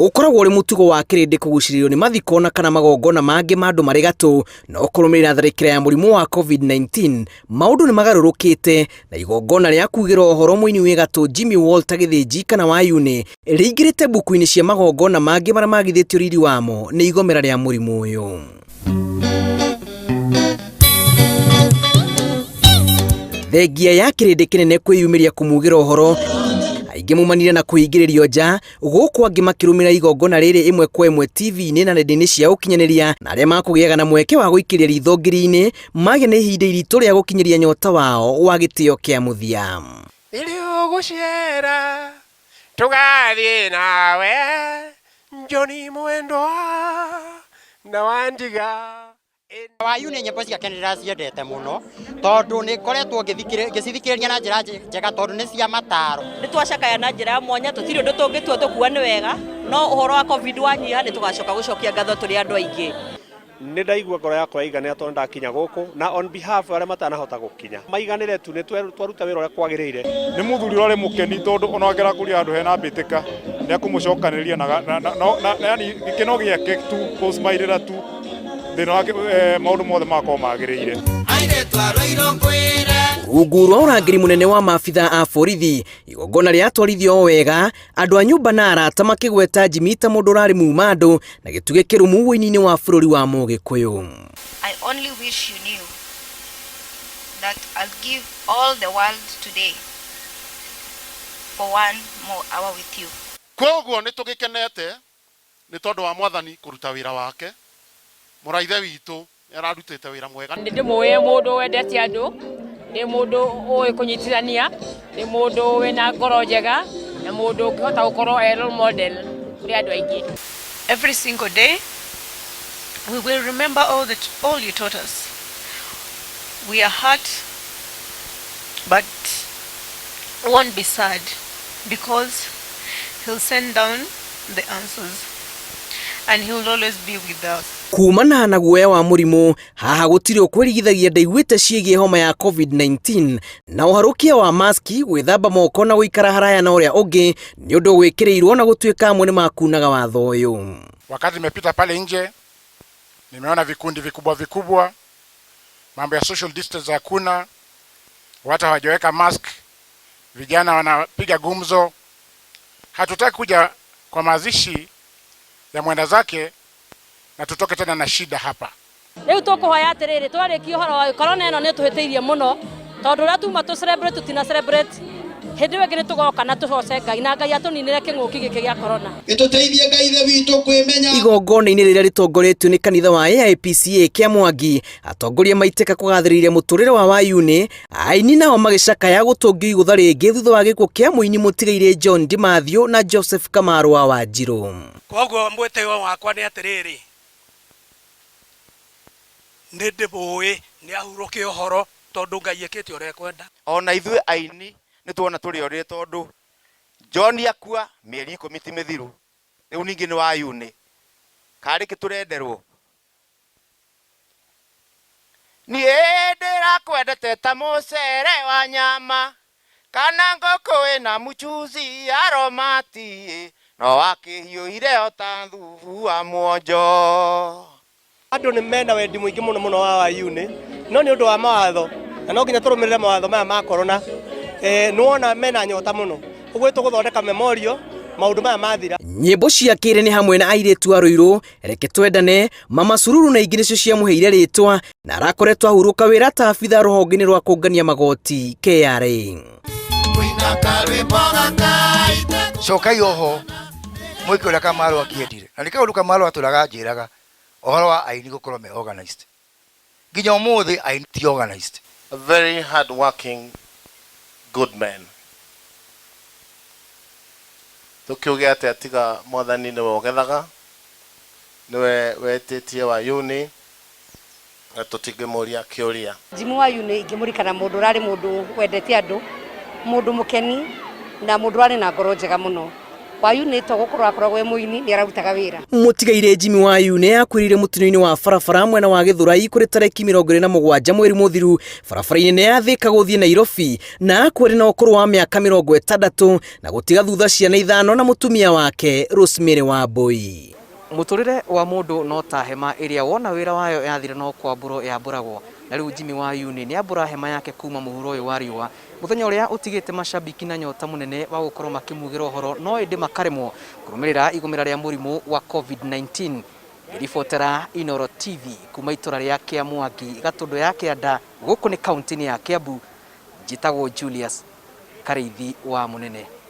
ukoragwo uri mutugo wa kirindi kuguciririo ni mathiko na kana magongona mangi mandu mari gatu no kurumirira tharikira ya murimu wa COVID-19 maundu ni magarurukite na igongona ria kugira uhoro muini wi gatu Jimmy Wayuni kana Wayuni riingirite buku-ini cia magongona mangi maria magithitio riri wamo ni igomera ria murimu uyu. Thengia ya kirindi kinene kwiyumiria kumugira uhoro aingi mumanire na kuhingiririo nja guku angi makirumira igongona riri imwe kwa imwe TV-ini na nenda-ini cia ukinyaniria na aria makugiaga na mweke wa guikiria ritho ngiri-ini mage na ihinda iritu ria gukinyiria nyota wao wa gitio kia muthia. Ili uguciera tugathie nawe Johnny Mwendwa na wandiga Wayuni nyimbo ciake ndiraciendete muno tondu ni koretwo ngicithikiriria na njira njega tondu ni cia mataro ni twacakaya na njira ya mwanya tutiri undu tungitua tukua ni wega no uhoro wa covid wanyiha ni tugacoka gucokia ngatho turi andu aingi. Ni ndaigua ngoro yakwa igane tondu ndakinya guku na on behalf aria matanahota gukinya maiganire tu ni twaruta wira uria kwagirire. Ni muthuri uri mukeni tondu onagera kuri andu hena mbitika ni akumucokaniria na yani gikeno giake tu postmairira tu maundu mothe makoo magirire. Uguru urangiri munene wa maabitha a borithi igongona riatwarithio wega andu a nyumba na arata makigweta Jimmy ta mundu rari mumandu na gituge kirumu wini-ini wa bururi wa Mugikuyu. I only wish you knew that I'll give all the world today for one more hour with you. Koguo ni tugikenete ni tondu wa mwathani kuruta wira wake muraithe witu ararutite wira mwega. Ndi muye mundu wendete andu ni mundu uyi kunyitithania ni mundu wina ngoro njega na mundu ukihota gukorwo role model kuri andu aingi. Every single day we will remember all you taught us. We are hurt but won't be sad because he'll send down the answers and he will always be with us. Kumana na guoya wa murimu haha gutiri ukwirigithagia ndaiguite ciigie homa ya COVID-19 na uharukia wa maski gwithamba moko na guikara haraya na uria ungi ni undu gwikirirwo na gutuika amwe ni makunaga watho uyu. Wakati nimepita pale nje nimeona vikundi vikubwa mambo ya social distance hakuna, watu hawajaweka mask, vijana wanapiga gumzo. Hatutaki kuja kwa mazishi ya mwenda zake na tutoke tena na shida hapa. Riu tukuhoya atiriri twariki uhoro wa corona eno ni tuhitiirie muno tondu ria tuma tu celebrate tutina celebrate hindi wengi ni tugoka na tuhoce Ngai na Ngai atuninire king'uki giki gia corona ituteithie Ngai ithe witu kwimenya. Igongona-ini riria ritongoretio ni kanitha wa AIPCA kia Mwangi atongoria maiteka kugathiriria muturire wa Wayuni aini nao magicakaya gutungio igutha ringi thutha wa gikuo kia muini mutigaire John Mathew na Joseph Kamaru wa Wanjiru. Koguo mweteo wakwa ni atiriri ndibui ni ahuruke uhoro tondu Ngai ekite uria kwenda. Ona ithuĩ aini ni tuona turi ori tondu John akua mieri 10 ti mithiru riu ningi ni Wayuni kari kiturenderwo ni ndira kwendete ta mucere wa nyama kana ngoko ina muchuzi aromati no wakihiuire ota thubu wa mwonjo. Andu ni mena wendi mwingi muno wa Wayuni no ni undu wa mawatho na no nginya turumirire mawatho maya ma corona nuona mena nyota muno ugwe tuguthondeka memorial maundu maya mathira. Nyimbo cia kire ni hamwe na airetu aruiru reke twendane mama sururu na ingĩ nicio cia muheire ritwa na arakoretwo ahuruka wira ta abitha ruhonge-ini rwa kungania magoti KRA. Cokai oho muico uria Kamaru akiendire na ni kaundu Kamaru aturaga njiraga ohoro wa aini gukorwo me organized nginya umuthi aini ti organized. A very hard working good man. Tukiuge ati atiga mwathani niwe ugethaga niwe wetitie Wayuni na tutigemuria kiuria. Jimmy Wayuni ingimurikana mundu rari mundu wendete andu mundu mukeni na mundu rari na ngoro njega muno Wayuni to gukorwo akoragwo e muini ni ararutaga wira. Mutigaire Jimmy Wayuni akwirire mutino-ini wa barabara mwena wa Githurai kuri tariki 27 mweri muthiru barabara-ini ni yathika guthie Nairobi na akwire na ukuru wa miaka 60 na gutiga thutha ciana 5 na mutumia wake Rosemary Wambui. Muturire wa mundu no ta hema iria wona wira wayo yathire no kwamburo yamburagwo na riu Jimmy Wayuni ni ambura hema yake kuma muhuro uyu wa riua muthenya uria utigite mashabiki na nyota munene wa gukorwo makimugira uhoro no indi makaremwo kurumirira igumira ria murimu wa COVID-19. Iribotera Inoro TV kuma itura ria Kiamwangi Gatundu ya Kianda guku ni kaunti ya Kiambu. Njitagwo Julius Karithi wa Munene.